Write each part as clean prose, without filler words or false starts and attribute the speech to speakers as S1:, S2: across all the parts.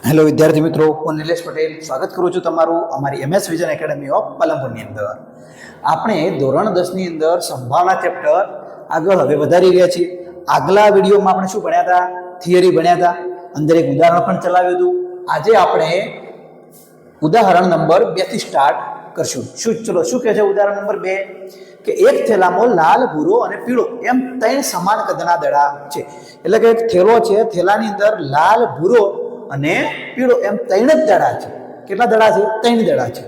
S1: Hello વિદ્યાર્થી મિત્રો, હું નિલેશ પટેલ સ્વાગત કરું છું તમારું અમારી MS વિઝન એકેડમી ઓફ પાલનપુરની અંદર. આપણે ધોરણ 10 ની અંદર સંભાવના ચેપ્ટર આગળ હવે વધારી રહ્યા છીએ. આગલા વિડીયોમાં આપણે શું ભણ્યા હતા? થિયરી ભણ્યા હતા, અંદર એક ઉદાહરણ પણ ચલાવ્યું હતું. આજે આપણે ઉદાહરણ નંબર 2 થી સ્ટાર્ટ કરશું. શું કહે છે ઉદાહરણ નંબર 2? કે એક થેલામાં લાલ, ભૂરો અને પીળો એમ 3 સમાન કદના દડા છે. એટલે કે એક થેલો છે, થેલાની અંદર લાલ, ભૂરો અને પીળો એમ 3 જ દડા છે. કેટલા દડા છે? 3 દડા છે.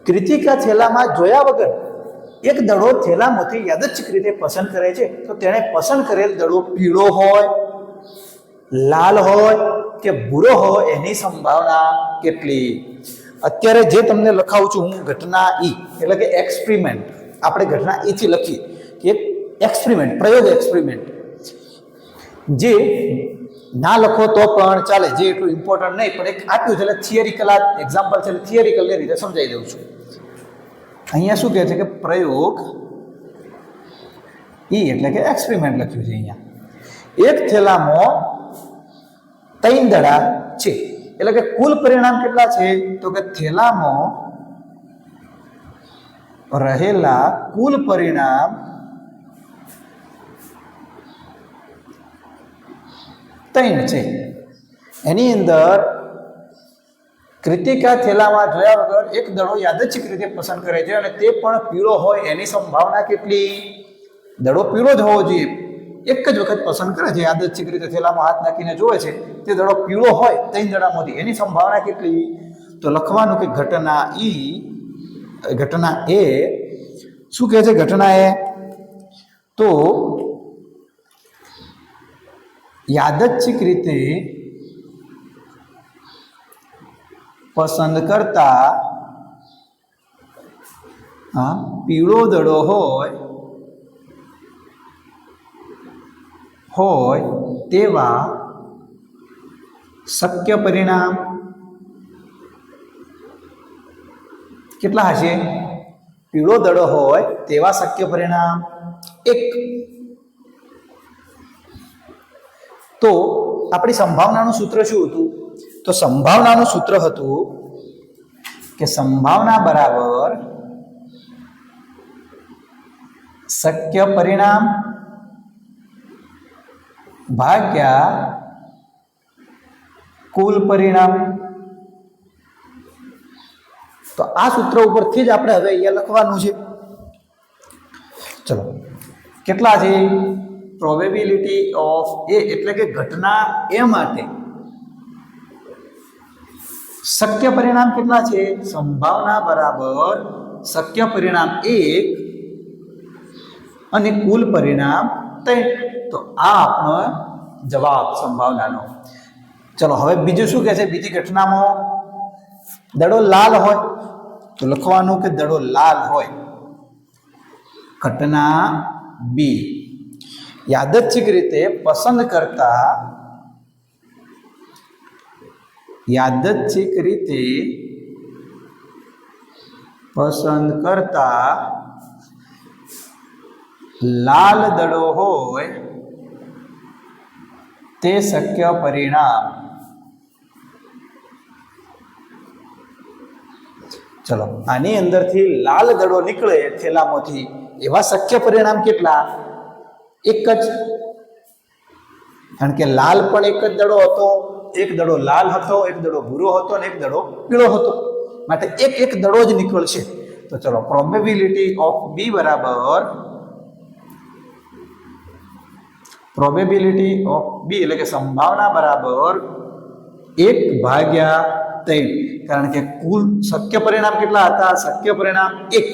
S1: કૃતિકા થેલામાં જોયા વગર એક દડો થેલામાંથી યાદચ્છિક રીતે પસંદ કરે છે, તો તેણે પસંદ કરેલ દડો પીળો હોય, લાલ હોય કે ભૂરો હોય એની સંભાવના કેટલી? અત્યારે જે તમને લખાવું છું હું ઘટના ઈ, એટલે કે એક્સપેરિમેન્ટ. આપણે ઘટના ઈ થી લખીએ કે એક એક્સપેરિમેન્ટ, પ્રયોગ એક્સપેરિમેન્ટ. જે ના લખો તો પણ ચાલે, જે એટલું ઇમ્પોર્ટન્ટ નહીં, પણ એક આપ્યું છે એટલે થિયરિકલ એક્ઝામ્પલ છે, એટલે થિયરિકલની રીતે સમજાવી દઉં છું. અહીંયા શું કહે છે કે પ્રયોગ ઈ એટલે કે એક્સપેરિમેન્ટ લખ્યું છે. અહીંયા એક થેલામાં 3 દડા છે, એટલે કે કુલ પરિણામ કેટલા છે? તો કે થેલામાં રહેલા કુલ પરિણામ 3 છે. એની અંદર કૃતિકા થેલામાં જોયા વગર એક દડો યાદચ્છિક રીતે પસંદ કરે છે અને તે પણ પીળો હોય એની સંભાવના કેટલી? દડો પીળો જ હોવો જોઈએ. એક જ વખત પસંદ કરે છે, યાદચ્છિક રીતે થેલામાં હાથ નાખીને જોવે છે, તે દડો પીળો હોય 3 દડામાંથી, એની સંભાવના કેટલી? તો લખવાનું કે ઘટના એ શું કહે છે? ઘટના એ તો યાદચ્છિક રીતે પસંદ કરતા પીળો દડો હોય તેવા શક્ય પરિણામ કેટલા હશે? પીળો દડો હોય તેવા શક્ય પરિણામ 1. તો આપણી સંભાવનાનું સૂત્ર શું હતું? તો સંભાવનાનું સૂત્ર હતું કે સંભાવના બરાબર શક્ય પરિણામ ભાગ્યા કુલ પરિણામ. તો આ સૂત્ર ઉપરથી જ આપણે હવે અહીંયા લખવાનું છે. ચલો, કેટલા છે? પ્રોબેબિલિટી ઓફ એ એટલે કે ઘટના એ માટે શક્ય પરિણામ કેટલા છે? સંભાવના બરાબર શક્ય પરિણામ 1 અને કુલ પરિણામ 3. તો આ આપણો જવાબ સંભાવનાનો. ચલો, હવે બીજું શું કહે છે? બીજી ઘટનામાં દડો લાલ હોય, તો લખવાનું કે દડો લાલ હોય. ઘટના બી, યાદચ્છિક રીતે પસંદ કરતા લાલ દડો હોય તે શક્ય પરિણામ. ચલો, આની અંદરથી લાલ દડો નીકળે થેલામાંથી, એવા શક્ય પરિણામ કેટલા? 1 જ. કારણ કે લાલ પણ એક જ દડો હતો, એક દડો લાલ હતો, એક દડો ભૂરો હતો અને એક દડો પીળો હતો, માટે એક દડો જ નીકળશે. તો ચલો, પ્રોબેબિલિટી ઓફ બી બરાબર એટલે કે સંભાવના બરાબર 1/3. કારણ કે કુલ શક્ય પરિણામ કેટલા હતા? શક્ય પરિણામ 1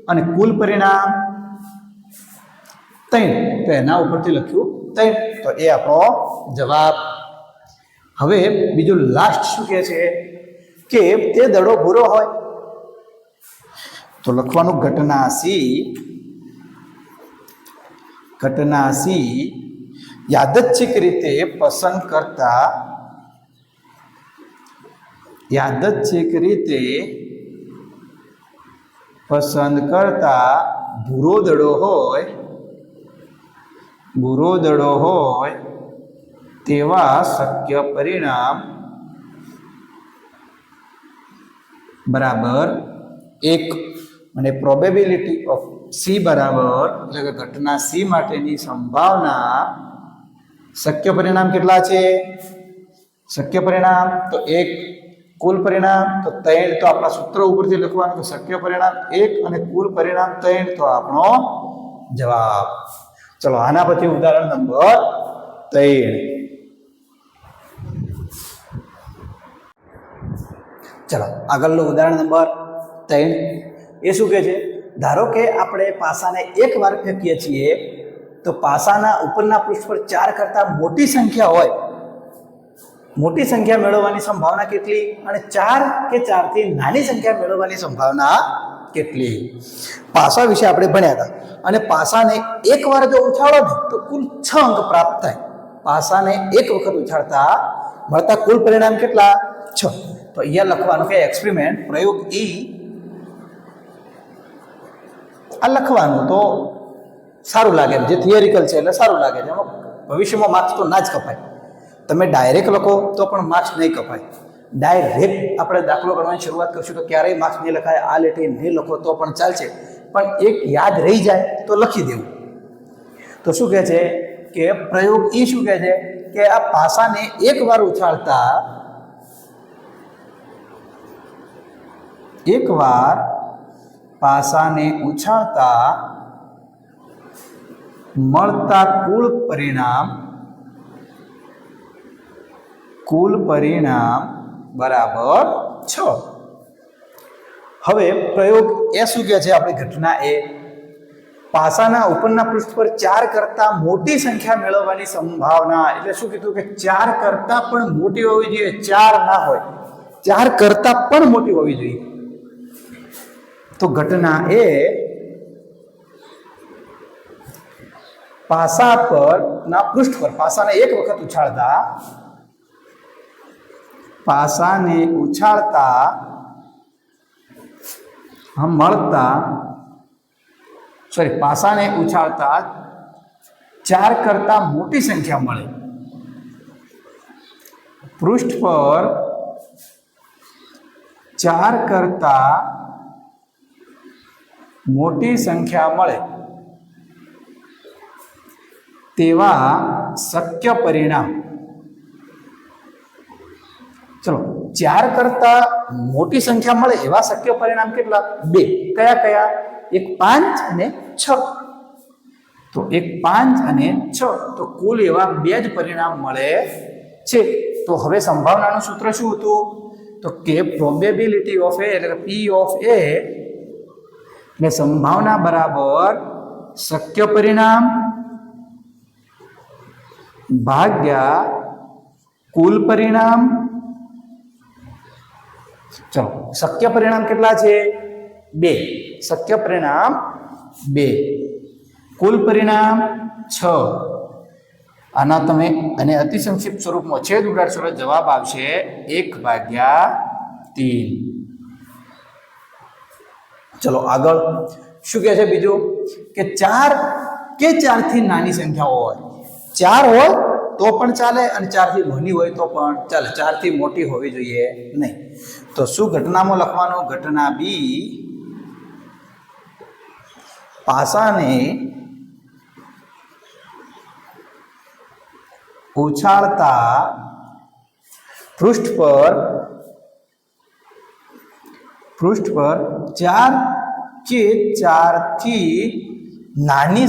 S1: અને કુલ પરિણામ 3, તો એના ઉપરથી લખ્યું 3. તો એ આપણો જવાબ. હવે બીજું લાસ્ટ શું કહે છે કે તે દડો ભૂરો હોય, તો લખવાનું ઘટના સી યાદચ્છિક રીતે પસંદ કરતા ભૂરો દડો હોય તેવા શક્ય પરિણામ બરાબર 1 અને પ્રોબેબિલિટી ઓફ સી બરાબર એટલે કે ઘટના સી માટેની સંભાવના શક્ય પરિણામ કેટલા છે? શક્ય પરિણામ તો 1, કુલ પરિણામ તો 3. તો આપણા સૂત્ર ઉપરથી લખવાનું કે શક્ય પરિણામ 1 અને કુલ પરિણામ 3 તો આપણો જવાબ. ચલો આના પછી ઉદાહરણ નંબર 3. ચલો આગળનું ઉદાહરણ નંબર 3. એ શું કહે છે? ધારો કે આપણે પાસાને એકવાર ફેંકીએ છીએ તો પાસાના ઉપરના પૃષ્ઠ પર 4 કરતાં મોટી સંખ્યા હોય, મોટી સંખ્યા મેળવવાની સંભાવના કેટલી? અને 4 કે 4 થી નાની સંખ્યા મેળવવાની સંભાવના કેટલી? પાસા વિશે આપણે ભણ્યા હતા અને પાસાને એકવાર જો ઉછાળો ને તો કુલ 6 અંક પ્રાપ્ત થાય. પાસાને એક વખત ઉછાળતા મળતા કુલ પરિણામ કેટલા? 6. તો અહીંયા લખવાનું કે એક્સપેરિમેન્ટ પ્રયોગ E આ લખવાનું તો સારું લાગે, જે થિયરિકલ છે એટલે સારું લાગે છે. એમાં ભવિષ્યમાં માર્ક્સ તો ના જ કપાય. તમે ડાયરેક્ટ લખો તો પણ માર્ક્સ નહીં કપાય. ડાયરેક્ટ આપણે દાખલો કરવાની શરૂઆત કરશું તો ક્યારેય માર્ક્સ નહીં લખાય. આ લેટે નહીં લખો તો પણ ચાલશે, પણ એક યાદ રહી જાય તો લખી દેવું. તો શું કહે છે કે પ્રયોગ E શું કહે છે કે આ પાસાને એકવાર ઉછાળતા પાસાને ઉછાળતા મળતા કુલ પરિણામ બરાબર 6. હવે પ્રયોગ એ શું કહે છે? આપણી ઘટના એ પાસાના ઉપરના પૃષ્ઠ પર 4 કરતાં મોટી સંખ્યા મેળવવાની સંભાવના. એટલે શું કીધું કે 4 કરતાં પણ મોટી હોવી જોઈએ, 4 ના હોય, 4 કરતાં પણ મોટી હોવી જોઈએ. તો ઘટના એ પાસા પર ના પૃષ્ઠ પર પાસાને એક વખત ઉછાળતા પાસાને ઉછાળતા 4 કરતાં મોટી સંખ્યા મળે. પૃષ્ઠ પર 4 કરતાં મોટી સંખ્યા મળે તેવા શક્ય પરિણામ. ચલો 4 કરતાં મોટી સંખ્યા મળે એવા શક્ય પરિણામ કેટલા? 2. કયા કયા? 1, 5 અને 6. તો 1, 5 અને 6 તો કુલ એવા 2 જ પરિણામ મળે છે. તો હવે સંભાવનાનું સૂત્ર શું હતું? તો કે પ્રોબેબિલિટી ઓફ એ એટલે કે P ઓફ A એટલે સંભાવના બરાબર શક્ય પરિણામ ભાગ્યા કુલ પરિણામ. ચલો શક્ય પરિણામ કેટલા છે? 2. શક્ય પરિણામ 2, કુલ પરિણામ 6. આના તમે અને અતિ સંક્ષિપ્ત સ્વરૂપમાં છેદ ઉડાડશો એટલે જવાબ આવશે 1/3. ચલો આગળ શું કહે છે બીજું? કે 4 કે 4 થી નાની સંખ્યાઓ હોય, 4 હોય તો પણ ચાલે અને 4 થી નાની હોય તો પણ ચાલે, 4 થી મોટી હોવી જોઈએ નહીં. તો શું ઘટનામાં લખવાનું? ઘટના બી પાસાને ઉછાળતા પૃષ્ઠ પર 4 કે 4 થી નાની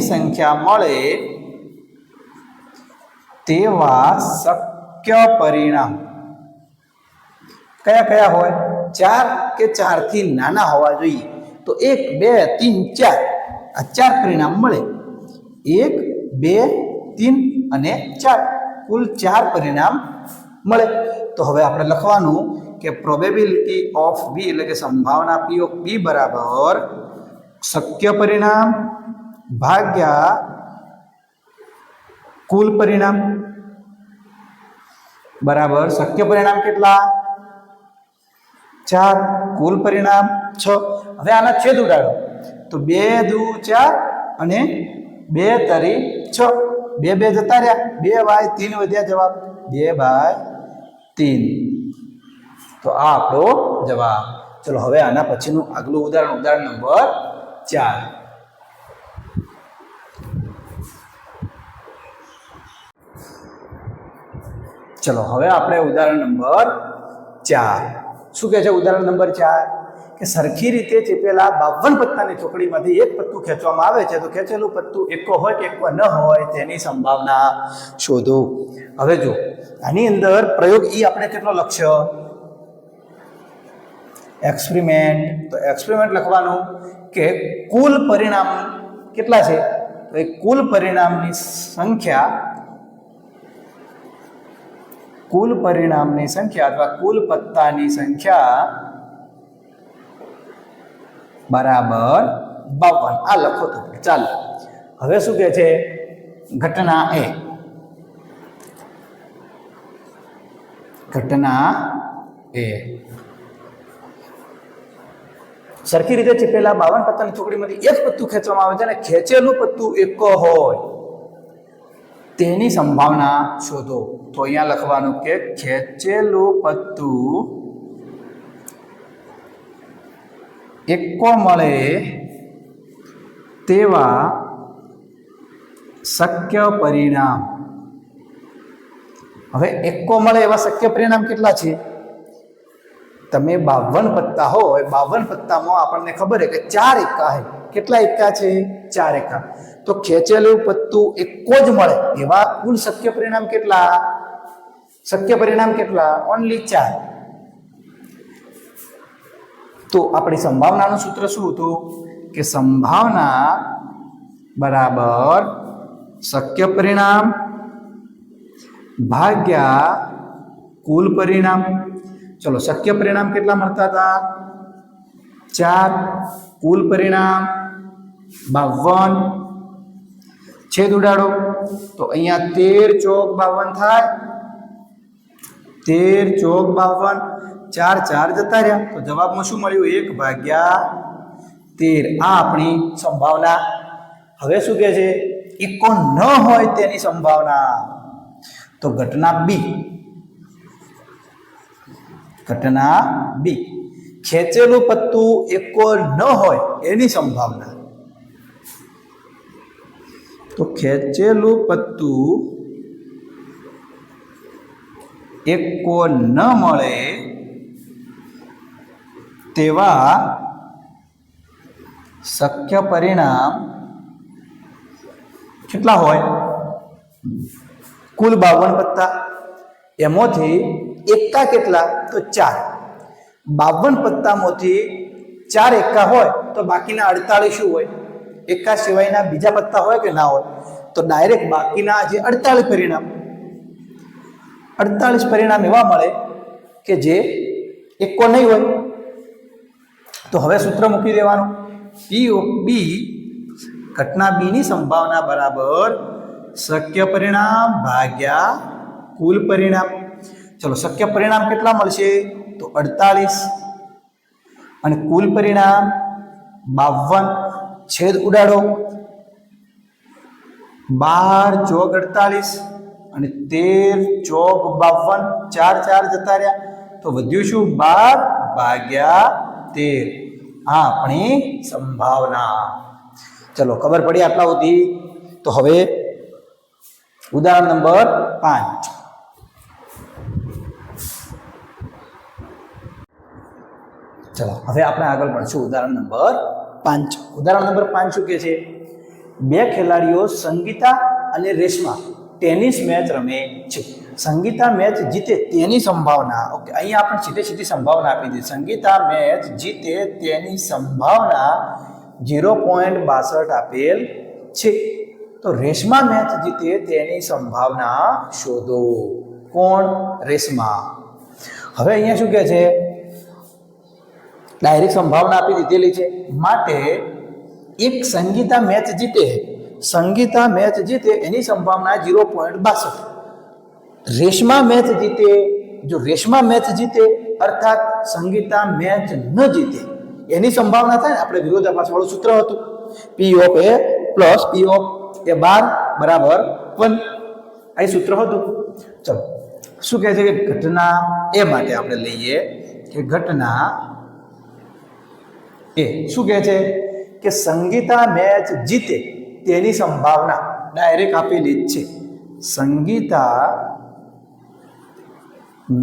S1: સંખ્યા મળે તેવા શક્ય પરિણામ. કયા કયા હોય? 4 કે 4 થી નાના હોવા જોઈએ. તો 1, 2, 3, 4 આ 4 પરિણામ મળે. 1, 2, 3 અને 4 કુલ 4 પરિણામ મળે. તો હવે આપણે લખવાનું કે પ્રોબેબિલિટી ઓફ B એટલે કે સંભાવના P ઓફ B બરાબર શક્ય પરિણામ ભાગ્યા કુલ પરિણામ બરાબર શક્ય પરિણામ કેટલા? 4, કુલ પરિણામ 6. હવે આના છેદ ઉડાડો તો 2 દુ 4 અને 2 તરી 6. 2 2 જતા રહ્યા, 2/3 વધ્યા. જવાબ 2/3. 3। તો આ આપણો જવાબ. ચલો હવે આના પછીનું આગલું ઉદાહરણ નંબર 4. ચલો હવે આપણે ઉદાહરણ નંબર 4. શું કહે છે ઉદાહરણ નંબર 4? કે સરખી રીતે ચેપેલા 52 પત્તાની ચોકડીમાંથી એક પત્તું ખેંચવામાં આવે છે તો ખેંચેલું પત્તું એકો હોય કે એકો ન હોય તેની સંભાવના શોધો. હવે જો આની અંદર પ્રયોગ ઈ આપણે કેટલો લખશો? એક્સપેરિમેન્ટ. તો એક્સપેરિમેન્ટ લખવાનું કે કુલ પરિણામ કેટલા છે? તો એ કુલ પરિણામની સંખ્યા અથવા કુલ પત્તાની સંખ્યા બરાબર 52. આ લખો તો ચાલો. હવે શું કહે છે? ઘટના એ સરખી રીતે ચેપેલા 52 પત્તાની ચોકડીમાંથી એક પત્તું ખેંચવામાં આવે છે અને ખેંચેલું પત્તું એકો હોય તેની સંભાવના શોધો. તો અહીંયા લખવાનું કે ખેંચેલું પત્તું એકો મળે તેવા શક્ય પરિણામ. હવે એકો મળે એવા શક્ય પરિણામ કેટલા છે? તમે 52 પત્તા હોય, 52 પત્તામાં આપણને ખબર છે કે 4 એકા છે. કેટલા એકા છે? 4 એકા. તો ખેંચેલું પત્તું એકો જ મળે એવા કુલ શક્ય પરિણામ કેટલા? ઓન્લી 4. તો આપણી સંભાવનાનું સૂત્ર શું હતું? કે સંભાવના બરાબર શક્ય પરિણામ ભાગ્યા કુલ પરિણામ. ચલો શક્ય પરિણામ કેટલા મળતા હતા? 4. કુલ પરિણામ 52. છેદ ઉડાડો તો અહીંયા 13 ચોક 52 થાય. 13 ચોક 52. 4 4 જતા રહ્યા તો જવાબમાં શું મળ્યું? 1/13. આ આપણી સંભાવના. હવે શું કહે છે? એકો ન હોય તેની સંભાવના. તો ઘટના B. ખેંચેલું પત્તું એકો ન હોય એની સંભાવના. તો ખેંચેલું પત્તું એકો ન મળે તેવા શક્ય પરિણામ કેટલા હોય? કુલ 52 પત્તા, એમાંથી એકા કેટલા? તો 4. 52 પત્તામાંથી 4 એકા હોય તો બાકીના 48 શું હોય? એકા સિવાયના બીજા પત્તા હોય કે ના હોય? તો ડાયરેક્ટ બાકીના જે 48 પરિણામ એવા મળે કે જે એકો નહીં હોય. તો હવે સૂત્ર મૂકી દેવાનું. P(B) ઘટના B ની સંભાવના બરાબર શક્ય પરિણામ ભાગ્યા કુલ પરિણામ. ચલો શક્ય પરિણામ કેટલા મળશે? તો 48 અને કુલ પરિણામ 52. છેદ ઉડાડો 12 ચોક 48 અને 13 ચોક 52. 4 4 જતા રહ્યા તો વધ્યું શું? 12/13. આ આપણી સંભાવના. ચલો ખબર પડી આટલા સુધી. તો હવે ઉદાહરણ નંબર 5. ચલો હવે આપણે આગળ પડશું ઉદાહરણ નંબર 5. ઉદાહરણ નંબર 5 શું કહે છે? 2 ખેલાડીઓ સંગીતા અને રેશમા ટેનિસ મેચ રમે છે. સંગીતા મેચ જીતે તેની સંભાવના. ઓકે, અહીંયા આપણે સીધી સંભાવના આપી દીધી. સંગીતા મેચ જીતે તેની સંભાવના 0.62 આપેલ છે. તો રેશમા મેચ જીતે તેની સંભાવના શોધો. કોણ? રેશમા. હવે અહીંયા શું કહે છે? ડાયરેક્ટ સંભાવના આપી દીધેલી છે. માટે એક સંગીતા મેચ જીતે એની સંભાવના 0.62. રેશમા મેચ જીતે, જો રેશમા મેચ જીતે અર્થાત સંગીતા મેચ ન જીતે એની સંભાવના થાય ને. આપણે વિરોધાભાસ વાળું સૂત્ર હતું. P(A) plus P(A) = 1. આ સૂત્ર હતું. ચલો શું કહે છે કે ઘટના એ માટે આપણે લઈએ કે ઘટના એ શું કહે છે કે સંગીતા મેચ જીતે તેની સંભાવના ડાયરેક્ટ આપેલી જ છે. સંગીતા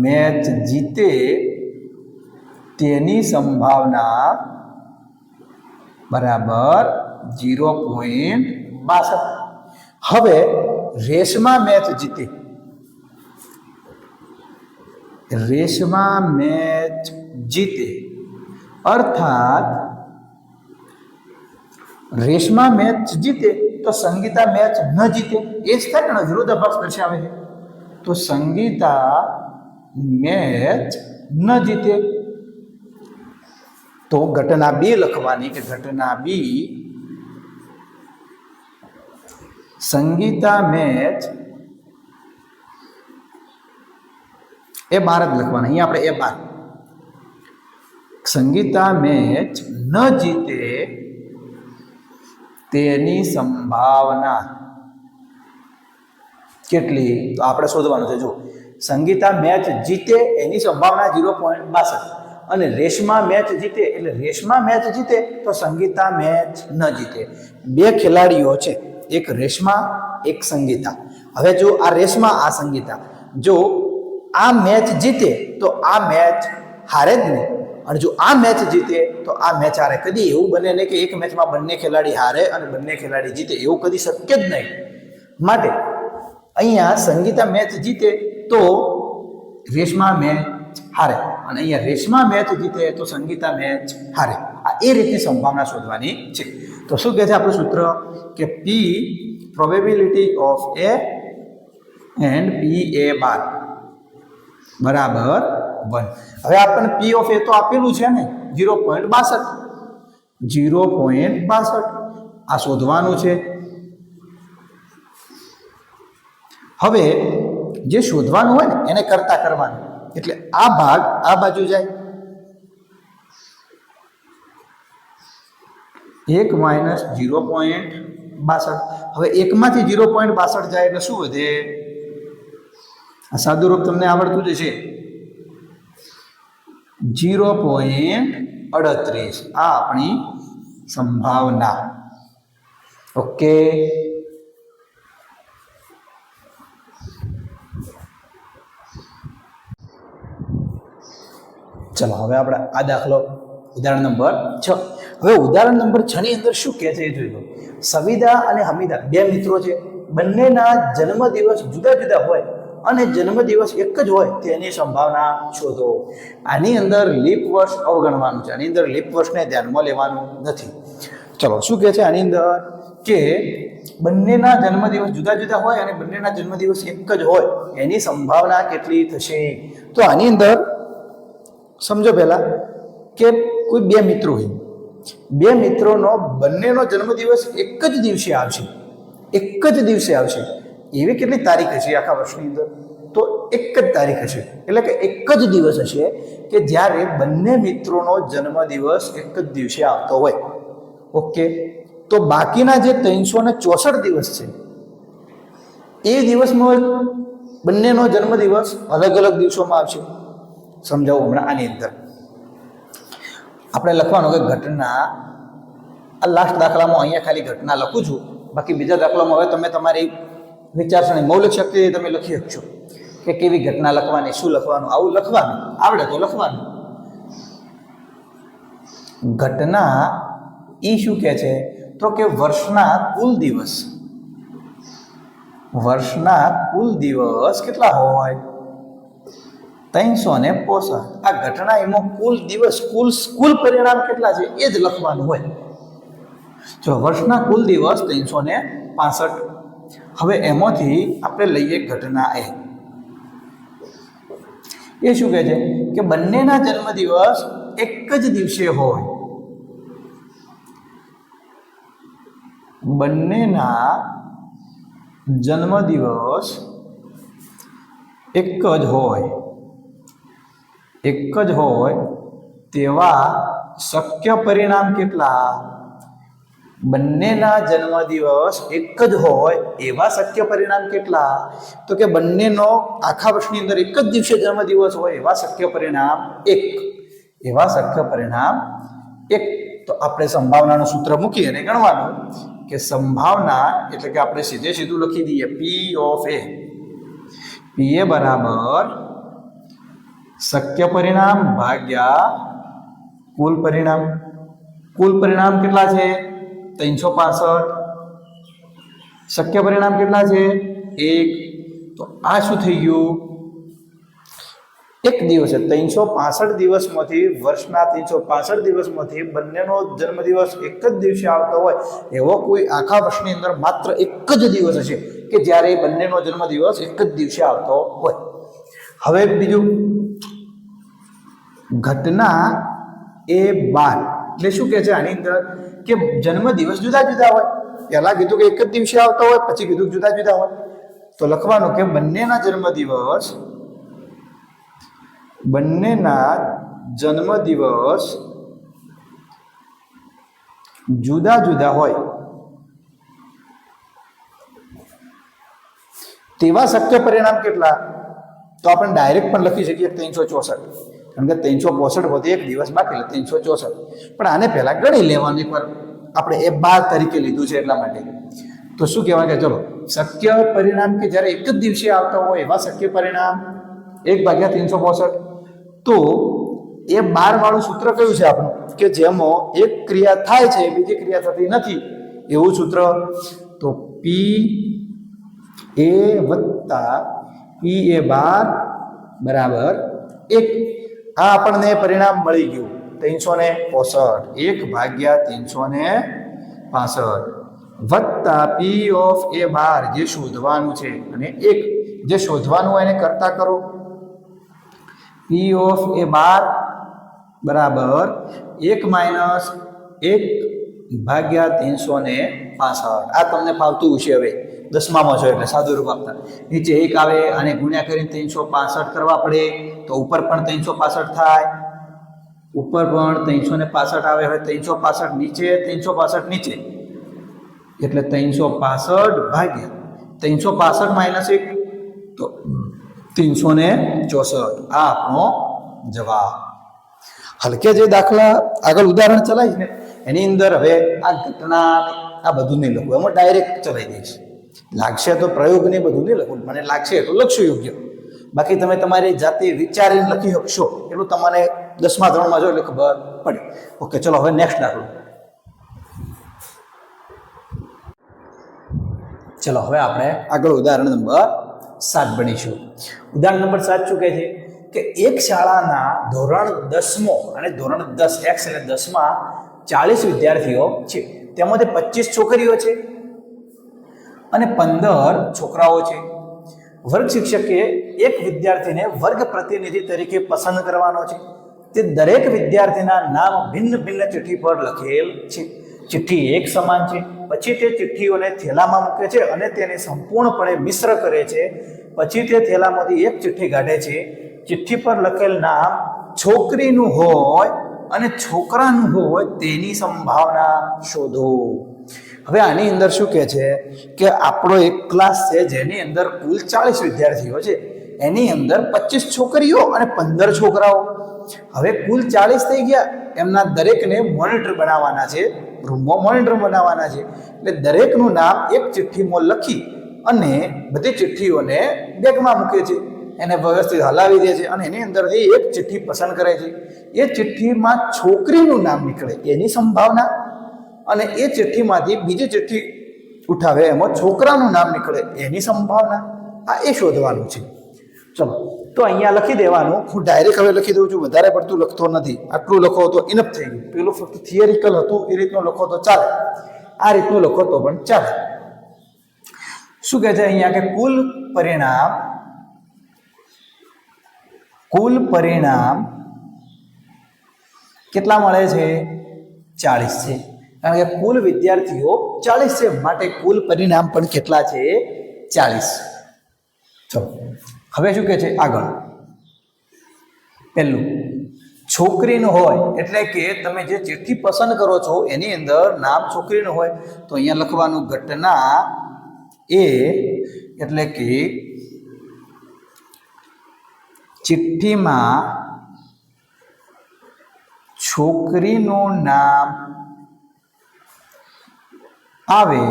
S1: મેચ જીતે તેની સંભાવના બરાબર 0.62. હવે રેશમા મેચ જીતે, રેશમા મેચ જીતે અર્થાત રેશમા મેચ જીતે તો સંગીતા મેચ ન જીતે, એ જ થાય ને, વિરોધાભાસ દર્શાવે છે. તો સંગીતા મેચ ન જીતે તો ઘટના બી લખવાની કે ઘટના બી સંગીતા મેચ એ બાર જ લખવાના. અહીંયા આપણે એ બાર સંગીતા મેચ ન જીતે તેની સંભાવના કેટલી, તો આપણે શોધવાનું છે. જો સંગીતા મેચ જીતે એની સંભાવના 0.62 અને રેશમા મેચ જીતે એટલે રેશમા મેચ જીતે તો સંગીતા મેચ ન જીતે. બે ખેલાડીઓ છે, એક રેશમા એક સંગીતા. હવે જો આ રેશમા આ સંગીતા જો આ મેચ જીતે તો આ મેચ હારે જ નહીં, અને જો આ મેચ જીતે તો આ મેચ હારે. કદી એવું બને નહીં કે એક મેચમાં બંને ખેલાડી હારે અને બંને ખેલાડી જીતે, એવું કદી શક્ય જ નહીં. માટે અહીંયા સંગીતા મેચ જીતે તો રેશમા મેચ હારે, અને અહીંયા રેશમા મેચ જીતે તો સંગીતા મેચ હારે. આ એ રીતની સંભાવના શોધવાની છે. તો શું કહે છે આપણું સૂત્ર કે P probability of A and P A bar બરાબર 1. હવે આપણને પી ઓફ એ તો આપેલું છે ને 0.62, 0.62 આ શોધવાનું છે. હવે જે શોધવાનું હોય ને એને કરતા કરવાનું, એટલે આ ભાગ આ બાજુ જાય 1 માઇનસ 0.62. હવે 1 માંથી 0.62 જાય એટલે શું વધે? આ સાદું રૂપ તમને આવડતું જ છે, 0.38. આ આપણી સંભાવના. ઓકે, ચલો હવે આપણે આ દાખલો ઉદાહરણ નંબર 6. હવે ઉદાહરણ નંબર 6 ની અંદર શું કહે છે એ જોઈ લો. સવિદા અને હમીદા બે મિત્રો છે, બંનેના જન્મદિવસ જુદા જુદા હોય અને જન્મદિવસ એક જ હોય તેની સંભાવના શોધો. આની અંદર લીપ વર્ષ અવગણવાનું છે, આની અંદર લીપ વર્ષને ધ્યાનમાં લેવાનું નથી. ચલો શું કહે છે આની અંદર કે બંનેના જન્મદિવસ જુદા જુદા હોય અને બંનેના જન્મદિવસ એક જ હોય એની સંભાવના કેટલી થશે? તો આની અંદર સમજો પહેલા કે કોઈ બે મિત્રો હોય, બે મિત્રોનો બંનેનો જન્મદિવસ એક જ દિવસે આવશે, એક જ દિવસે આવશે. એવી કેટલી તારીખ હશે આખા વર્ષની અંદર? તો એક જ તારીખ હશે, એટલે કે એક જ દિવસ હશે કે જ્યારે બંને મિત્રોનો જન્મદિવસ એક જ દિવસે આવતો હોય. ઓકે, તો બાકીના જે 364 દિવસ છે એ દિવસમાં બંનેનો જન્મદિવસ અલગ અલગ દિવસોમાં આવશે. સમજાવું હમણાં. આની અંદર આપણે લખવાનું કે ઘટના, આ લાસ્ટ દાખલામાં અહીંયા ખાલી ઘટના લખું છું, બાકી બીજા દાખલામાં હવે તમે તમારી વિચારસરણી મૌલિક શક્તિ તમે લખી શકશો કે કેવી ઘટના લખવાની, શું લખવાનું, આવું લખવાનું આવડે તો લખવાનું. ઘટના ઈ શું કહે છે તો કે વર્ષના કુલ દિવસ, વર્ષના કુલ દિવસ કેટલા હોય? 365. આ ઘટના એમાં કુલ દિવસ, કુલ પરિણામ કેટલા છે એ જ લખવાનું હોય. જો વર્ષના કુલ દિવસ 365. હવે એમાંથી આપણે લઈએ ઘટના એ શું કહે છે કે બંનેના જન્મદિવસ એક જ દિવસે હોય, બંનેના જન્મદિવસ એક જ હોય, એક જ હોય તેવા શક્ય પરિણામ કેટલા? બંનેના જન્મદિવસ એક જ હોય એવા શક્ય પરિણામ કેટલા? તો કે બંનેનો આખા વર્ષની અંદર એક જ દિવસે જન્મદિવસ હોય એવા શક્ય પરિણામ એક. એવા શક્ય પરિણામ એક. તો આપણે સંભાવનાનું સૂત્ર મૂકી અને ગણવાનું કે સંભાવના એટલે કે આપણે સીધે સીધું લખી દઈએ પી ઓફ એ. પી એ બરાબર શક્ય પરિણામ ભાગ્યા કુલ પરિણામ. કુલ પરિણામ કેટલા છે? 365. શક્ય પરિણામ કેટલા છે? 1. તો આ શું થઈ ગયું? એક દિવસે 365 દિવસમાંથી, વર્ષના 365 દિવસમાંથી બંનેનો જન્મદિવસ એક જ દિવસે આવતો હોય એવો કોઈ આખા વર્ષની અંદર માત્ર એક જ દિવસ હશે કે જ્યારે બંનેનો જન્મદિવસ એક જ દિવસે આવતો હોય. હવે બીજું, ઘટના એ 12 એટલે શું કહે છે આની અંદર કે જન્મદિવસ જુદા જુદા હોય. પહેલા કીધું કે એક જ દિવસે આવતો હોય, પછી કીધું જુદા જુદા હોય. તો લખવાનું કે બંનેના જન્મદિવસ જુદા જુદા હોય તેવા શક્ય પરિણામ કેટલા? તો આપણે ડાયરેક્ટ પણ લખી શકીએ 364, કારણ કે 365 વધે એક દિવસ બાકી એટલે 364. પણ આને પહેલા ગણી લેવાનું એકવાર. આપણે એ 12 તરીકે લીધું છે એટલા માટે. તો શું કહેવાય કે ચલો શક્ય પરિણામ કે જ્યારે એક જ દિવસે આવતા હોય એવા શક્ય પરિણામ 1/365. તો એ 12 વાળું સૂત્ર કયું છે આપણું? કે જેમાં એક ક્રિયા થાય છે બીજી ક્રિયા થતી નથી એવું સૂત્ર. તો પી એ વત્તા પી એ 12 બરાબર 1. આ આપણને પરિણામ મળી ગયું 365. 1/365 વત્તા પી ઓફ એ 12 જે શોધવાનું છે અને 1 જે શોધવાનું હોય એને કરતા કરો. પી ઓફ એ 12 બરાબર 1 માઇનસ 1/365. આ તમને ફાવતું હશે. હવે 10માં છો એટલે સાદું રૂપ આપતા નીચે 1 આવે અને ગુણ્યા કરીને 365 કરવા પડે તો ઉપર પણ 365 થાય, ઉપર પણ 365 આવે. હવે 365 નીચે, 365 નીચે એટલે 365 ભાગ્યા 365 માઇનસ 1 તો 364. આ આપણો જવાબ. હલકે જે દાખલા આગળ ઉદાહરણ ચલાવીશ ને એની અંદર હવે આ ઘટના આ બધું નહીં લખવું, એમાં ડાયરેક્ટ ચલાવી દઈશ. લાગશે તો પ્રયોગ ને બધું નહીં લખવું, મને લાગશે એટલું લખશું યોગ્ય. બાકી તમે તમારી જાતે વિચારીને લખી શકશો એટલું તમને 10મા ધોરણમાં જો એટલે ખબર પડે. ઓકે, ચલો હવે નેક્સ્ટ દાખલો. ચલો હવે આપણે આગળ ઉદાહરણ નંબર 7 ભણીશું. ઉદાહરણ નંબર 7 શું કહે છે કે એક શાળાના ધોરણ 10મો અને ધોરણ 10 X એટલે 10માં 40 વિદ્યાર્થીઓ છે. તેમાંથી 25 છોકરીઓ છે અને 15 છોકરાઓ છે. વર્ગ શિક્ષકે એક વિદ્યાર્થીને વર્ગ પ્રતિનિધિ તરીકે પસંદ કરવાનો છે. તે દરેક વિદ્યાર્થીના નામ ભિન્ન ભિન્ન ચિઠ્ઠી પર લખેલ છે. ચિઠ્ઠી એક સમાન છે. પછી તે ચિઠ્ઠીઓને થેલામાં મૂકે છે અને તેને સંપૂર્ણપણે મિશ્ર કરે છે. પછી તે થેલામાંથી એક ચિઠ્ઠી કાઢે છે. ચિઠ્ઠી પર લખેલ નામ છોકરીનું હોય અને છોકરાનું હોય તેની સંભાવના શોધો. હવે આની અંદર શું કહે છે કે આપણો એક ક્લાસ છે જેની અંદર કુલ 40 વિદ્યાર્થીઓ છે. એની અંદર 25 છોકરીઓ અને 15 છોકરાઓ. હવે કુલ 40 થઈ ગયા. એમના દરેકને મોનિટર બનાવવાના છે, રૂમમાં મોનિટર બનાવવાના છે. એટલે દરેકનું નામ એક ચિઠ્ઠીમાં લખી અને બધી ચિઠ્ઠીઓને બેગમાં મૂકે છે, એને વ્યવસ્થિત હલાવી દે છે અને એની અંદરથી એક ચિઠ્ઠી પસંદ કરે છે. એ ચિઠ્ઠીમાં છોકરીનું નામ નીકળે એની સંભાવના અને એ ચિઠ્ઠીમાંથી બીજી ચિઠ્ઠી ઉઠાવે એમાં છોકરાનું નામ નીકળે એની સંભાવના. આ એ શોધવાનું છે. ચલો તો અહીંયા લખી દેવાનું. હું ડાયરેક્ટ હવે લખી દઉં છું, વધારે પડતું લખતો નથી. આટલું લખો તો ઇનફ થઈ ગયું. પેલું ફક્ત થિયરિકલ હતું એ રીતનું લખો તો ચાલે, આ રીતનું લખો તો પણ ચાલે. શું કહે છે અહીંયા કે કુલ પરિણામ કેટલા મળે છે? 40 છે. કારણ કે કુલ વિદ્યાર્થીઓ 40 છે માટે કુલ પરિણામ પણ કેટલા છે? 40. ચલો હવે શું કહે છે આગળ? પહેલું, છોકરીનું હોય એટલે કે તમે જે ચિઠ્ઠી પસંદ કરો છો એની અંદર નામ છોકરીનું હોય તો અહીંયા લખવાનું ઘટના એ એટલે કે ચિઠ્ઠીમાં છોકરીનું નામ આવે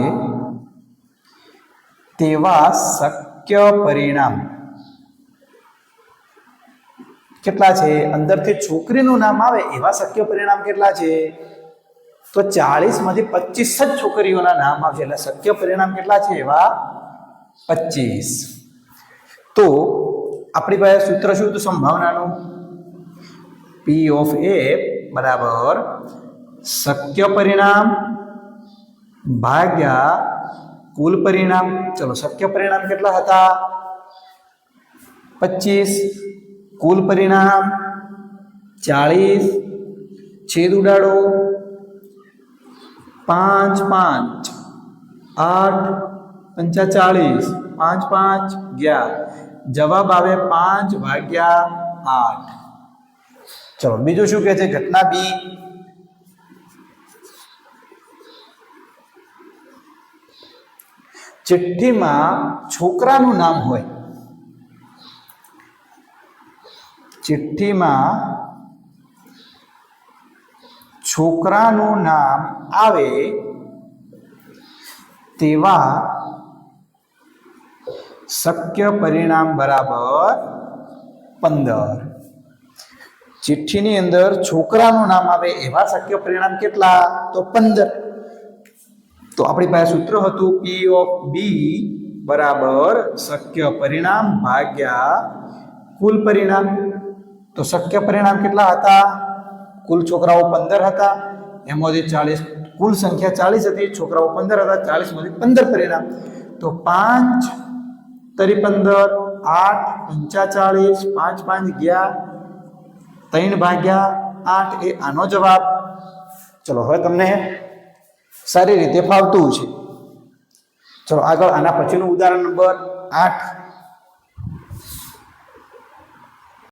S1: તેવા શક્ય પરિણામ કેટલા છે? અંદરથી છોકરીનું નામ આવે એવા શક્ય પરિણામ કેટલા છે? તો 40 માંથી 25 જ છોકરીઓના નામ આવશે એટલે શક્ય પરિણામ કેટલા છે? એવા 25. તો આપણી પાસે સૂત્ર શું હતું સંભાવનાનું? P of A બરાબર શક્ય પરિણામ ભાગ્યા કુલ પરિણામ. ચલો શક્ય પરિણામ કેટલા હતા? 25. કુલ પરિણામ 40. છેદ ઉડાડો 5 5 8 5 40 5 5 11 જવાબ આવે 5 ભાગ્યા 8. ચલો બીજું શું કહે છે? ઘટના બી. ચિઠ્ઠીમાં છોકરાનું નામ હોય, ચિઠ્ઠીમાં છોકરાનું નામ આવે તેવા શક્ય પરિણામ બરાબર 15. ચિઠ્ઠીની અંદર છોકરાનું નામ આવે એવા શક્ય પરિણામ કેટલા? તો 15. તો આપણી પાસે સૂત્ર હતું P of B બરાબર શક્ય પરિણામ ભાગ્યા કુલ પરિણામ. તો શક્ય પરિણામ કેટલા હતા? કુલ છોકરાઓ 15 હતા, એમાંથી 40 કુલ સંખ્યા 40 હતી, છોકરાઓ 15 હતા, 40 માંથી 15 પરિણામ. તો 5 તરી 15 8 45 5 5 ગયા 3 ભાગ્યા 8 એ આનો જવાબ. ચલો હવે તમને સારી રીતે ફાવતું છે. ચલો આગળ આના પછીનું ઉદાહરણ નંબર 8.